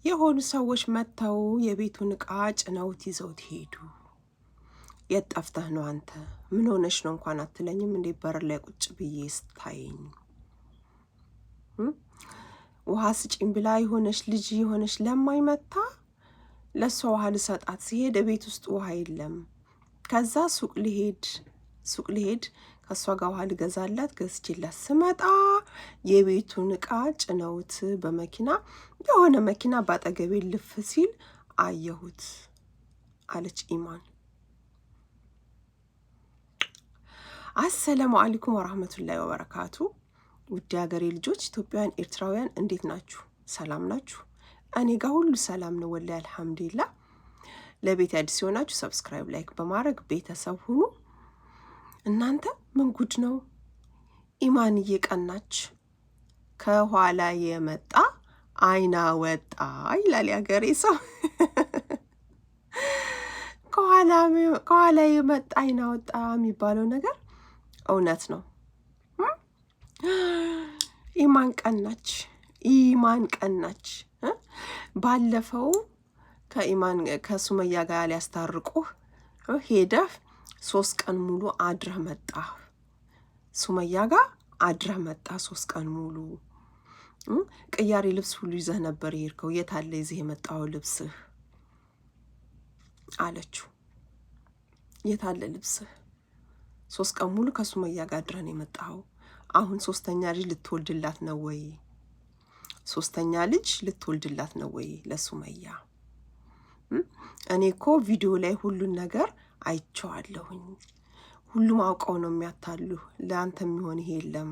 የሆኑ ሰዎች መተው የቤቱን ዕቃ ጭነውት ይዘውት ሄዱ። የት ጠፍተህ ነው አንተ? ምን ሆነሽ ነው እንኳን አትለኝም እንዴ? በር ላይ ቁጭ ብዬ ስታየኝ ውሃ ስጪኝ ብላ የሆነች ልጅ የሆነች ለማኝ መታ ለሷ ውሃ ልሰጣት ሲሄድ ቤት ውስጥ ውሃ የለም። ከዛ ሱቅ ልሄድ ከሷ ጋር ውሃ ልገዛላት ገዝቼላት ስመጣ የቤቱን ዕቃ ጭነውት በመኪና የሆነ መኪና ባጠገቤ ልፍ ሲል አየሁት አለች ኢማን። አሰላሙ አለይኩም ወራህመቱላሂ ወበረካቱ። ውድ ሀገሬ ልጆች ኢትዮጵያውያን፣ ኤርትራውያን እንዴት ናችሁ? ሰላም ናችሁ? እኔ ጋር ሁሉ ሰላም ነው ወላሂ አልሐምዱሊላህ። ለቤት አዲስ የሆናችሁ ሰብስክራይብ፣ ላይክ በማድረግ ቤተሰብ ሁኑ። እናንተ ምን ጉድ ነው? ኢማን እየቀናች ከኋላ የመጣ አይና ወጣ ይላል ያገሬ ሰው። ከኋላ የመጣ አይና ወጣ የሚባለው ነገር እውነት ነው። ኢማን ቀናች። ባለፈው ከሱመያ ጋር ሊያስታርቁህ ሄደህ 3 ቀን ሙሉ አድረህ መጣ። ሱመያ ጋር አድረህ መጣ 3 ቀን ሙሉ። ቅያሪ ልብስ ሁሉ ይዘህ ነበር የሄድከው። የት አለ ይዘህ የመጣው ልብስህ አለችው። የት አለ ልብስህ? 3 ቀን ሙሉ ከሱመያ ጋር አድረህ ነው የመጣው። አሁን 3ኛ ልጅ ልትወልድላት ነው ወይ? 3ኛ ልጅ ልትወልድላት ነው ወይ ለሱመያ? እኔ እኮ ቪዲዮ ላይ ሁሉን ነገር አይቼዋለሁኝ። ሁሉም አውቀው ነው የሚያታሉ። ለአንተ የሚሆን ይሄ የለም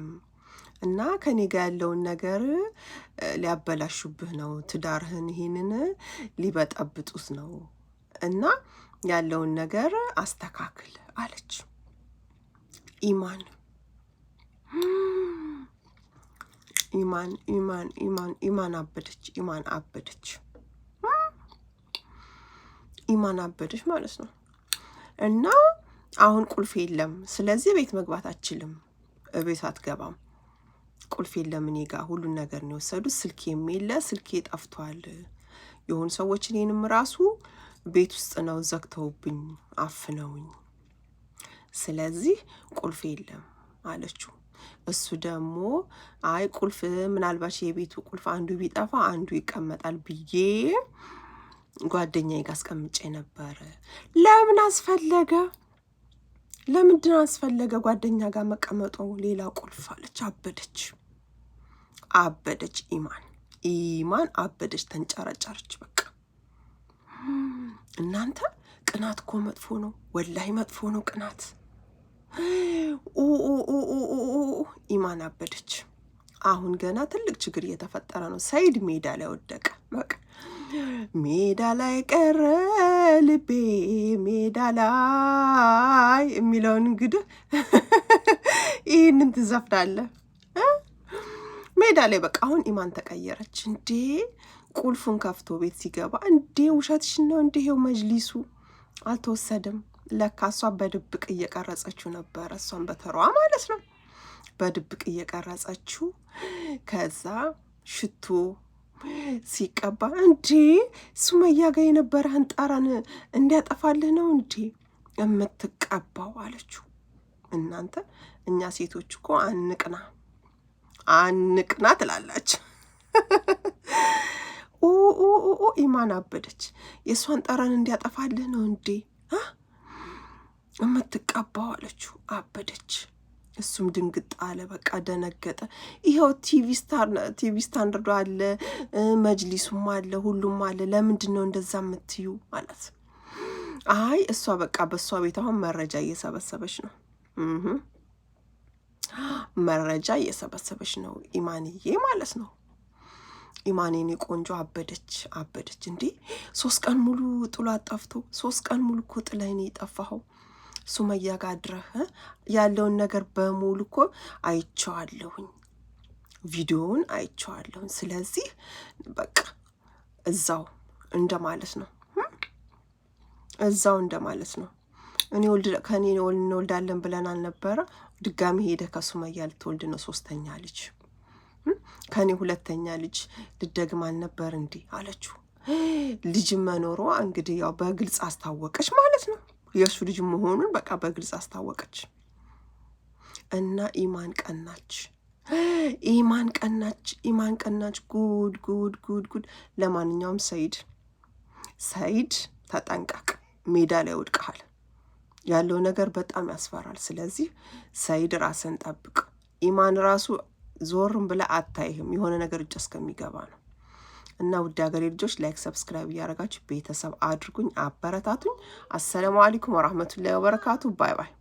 እና ከኔ ጋር ያለውን ነገር ሊያበላሹብህ ነው። ትዳርህን ይሄንን ሊበጠብጡት ነው እና ያለውን ነገር አስተካክል አለች ኢማን። ኢማን አበደች ማለት ነው። እና አሁን ቁልፍ የለም፣ ስለዚህ ቤት መግባት አትችልም፣ ቤት አትገባም። ቁልፍ የለም እኔ ጋር ሁሉን ነገር ነው የወሰዱት። ስልኬም የለ፣ ስልኬ ጠፍቷል። የሆኑ ሰዎች እኔንም ራሱ ቤት ውስጥ ነው ዘግተውብኝ አፍነውኝ፣ ስለዚህ ቁልፍ የለም አለችው። እሱ ደግሞ አይ ቁልፍ ምናልባት የቤቱ ቁልፍ አንዱ ቢጠፋ አንዱ ይቀመጣል ብዬ ጓደኛዬ ጋር አስቀምጬ ነበር። ለምን አስፈለገ? ለምንድን አስፈለገ ጓደኛ ጋር መቀመጡ? ሌላ ቁልፍ አለች። አበደች ኢማን አበደች፣ ተንጨረጨረች። በቃ እናንተ ቅናት እኮ መጥፎ ነው፣ ወላሂ መጥፎ ነው ቅናት። ኢማን አበደች። አሁን ገና ትልቅ ችግር እየተፈጠረ ነው። ሰይድ ሜዳ ላይ ወደቀ። በቃ ሜዳ ላይ ቀረ ልቤ ሜዳ ላይ የሚለውን እንግዲህ ይህንን ትዘፍናለህ ሜዳ ላይ። በቃ አሁን ኢማን ተቀየረች። እንዴ ቁልፉን ከፍቶ ቤት ሲገባ እንዴ ውሸትሽን ነው እንዴ? ይሄው መጅሊሱ አልተወሰደም። ለካ እሷ በድብቅ እየቀረጸችው ነበር። እሷን በተሯ ማለት ነው በድብቅ እየቀረጸችው። ከዛ ሽቶ ሲቀባ እንዴ ሱመያ ጋር የነበረህን ጠረን እንዲያጠፋልህ ነው እንዴ የምትቀባው አለችው። እናንተ እኛ ሴቶች እኮ አንቅና ትላላችሁ። ኢማን አበደች። የእሷን ጠረን እንዲያጠፋልህ ነው እንዴ የምትቀባው አለችው። አበደች። እሱም ድንግጥ አለ። በቃ ደነገጠ። ይኸው ቲቪ ስታንዳርዱ አለ፣ መጅሊሱም አለ፣ ሁሉም አለ። ለምንድን ነው እንደዛ የምትዩ ማለት? አይ እሷ በቃ በእሷ ቤት አሁን መረጃ እየሰበሰበች ነው ኢማንዬ ማለት ነው። ኢማኔን ቆንጆ አበደች። እንዴ 3 ቀን ሙሉ ጥሏት ጠፍቶ 3 ቀን ሙሉ እኮ ጥለኸኝ የጠፋኸው ሱመያ ጋር አድረህ ያለውን ነገር በሙሉ እኮ አይቼዋለሁኝ፣ ቪዲዮውን አይቼዋለሁኝ። ስለዚህ በቃ እዛው እንደማለት ነው። ከኔ እንወልዳለን ብለን አልነበረ? ድጋሚ ሄደ ከሱመያ ልትወልድ ነው 3ኛ ልጅ። ከኔ ሁለተኛ ልጅ ልደግም አልነበር እንዴ አለችው። ልጅ መኖሯ እንግዲህ ያው በግልጽ አስታወቀች ማለት ነው። የእሱ ልጅ መሆኑን በቃ በግልጽ አስታወቀች እና ኢማን ቀናች። ኢማን ቀናች። ጉድ ጉድ ጉድ ጉድ። ለማንኛውም ሰይድ ተጠንቀቅ፣ ሜዳ ላይ ወድቀሃል። ያለው ነገር በጣም ያስፈራል። ስለዚህ ሰይድ ራስን ጠብቅ። ኢማን ራሱ ዞርም ብላ አታይህም፣ የሆነ ነገር እጅ እስከሚገባ ነው። እና ውድ ሀገሬ ልጆች ላይክ ሰብስክራይብ እያደረጋችሁ ቤተሰብ አድርጉኝ፣ አበረታቱኝ። አሰላሙ አለይኩም ወራህመቱላሂ ወበረካቱ። ባይ ባይ።